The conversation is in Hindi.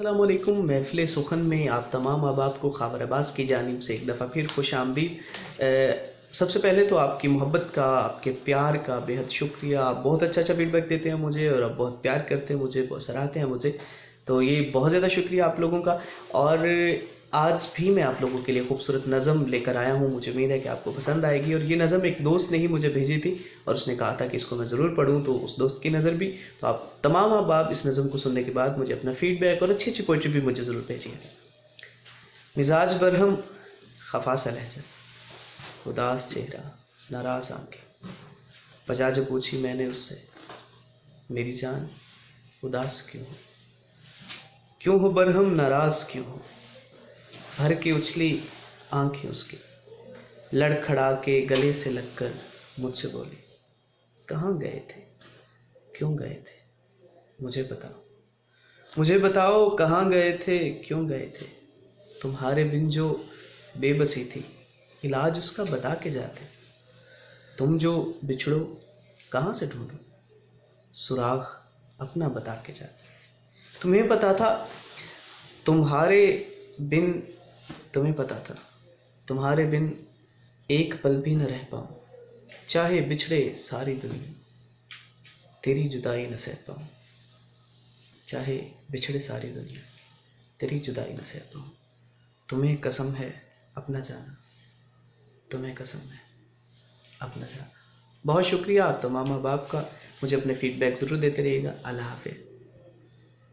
अस्सलामुअलैकुम। महफ़िल सुखन में आप तमाम अहबाब को ख़ाबर अब्बास की जानिब से एक दफ़ा फिर खुश आमदीद। सबसे पहले तो आपकी मोहब्बत का, आपके प्यार का बेहद शुक्रिया। आप बहुत अच्छा फ़ीडबैक देते हैं मुझे और आप बहुत प्यार करते हैं मुझे, बहुत सराहते हैं मुझे, तो ये बहुत ज़्यादा शुक्रिया आप लोगों का। और आज भी मैं आप लोगों के लिए खूबसूरत नज़म लेकर आया हूँ। मुझे उम्मीद है कि आपको पसंद आएगी। और ये नज़म एक दोस्त ने ही मुझे भेजी थी और उसने कहा था कि इसको मैं ज़रूर पढ़ूँ, तो उस दोस्त की नज़र भी। तो आप तमाम अहबाब इस नज़म को सुनने के बाद मुझे अपना फ़ीडबैक और अच्छी अच्छी पोइट्री भी मुझे ज़रूर भेजिए। मिजाज बरहम, खफा सा लहजा, उदास चेहरा, नाराज़ आंखें। वजह जो पूछी मैंने उससे, मेरी जान उदास क्यों हो बरहम, नाराज़ क्यों हो। भर के उछली आंखें उसकी, लड़खड़ा के गले से लगकर मुझसे बोली, कहाँ गए थे, क्यों गए थे, मुझे बताओ कहाँ गए थे, क्यों गए थे। तुम्हारे बिन जो बेबसी थी, इलाज उसका बता के जाते। तुम जो बिछड़ो कहाँ से ढूंढो, सुराग अपना बता के जाते। तुम्हें पता था तुम्हारे बिन तुम्हें पता था तुम्हारे बिन एक पल भी न रह पाऊँ, चाहे बिछड़े सारी दुनिया, तेरी जुदाई न सह पाऊँ। चाहे बिछड़े सारी दुनिया, तेरी जुदाई न सह पाऊँ। तुम्हें कसम है अपना जाना, तुम्हें कसम है अपना जाना। बहुत शुक्रिया आप तमाम अहबाब का। मुझे अपने फ़ीडबैक ज़रूर देते रहिएगा। अल्लाह हाफ़िज़।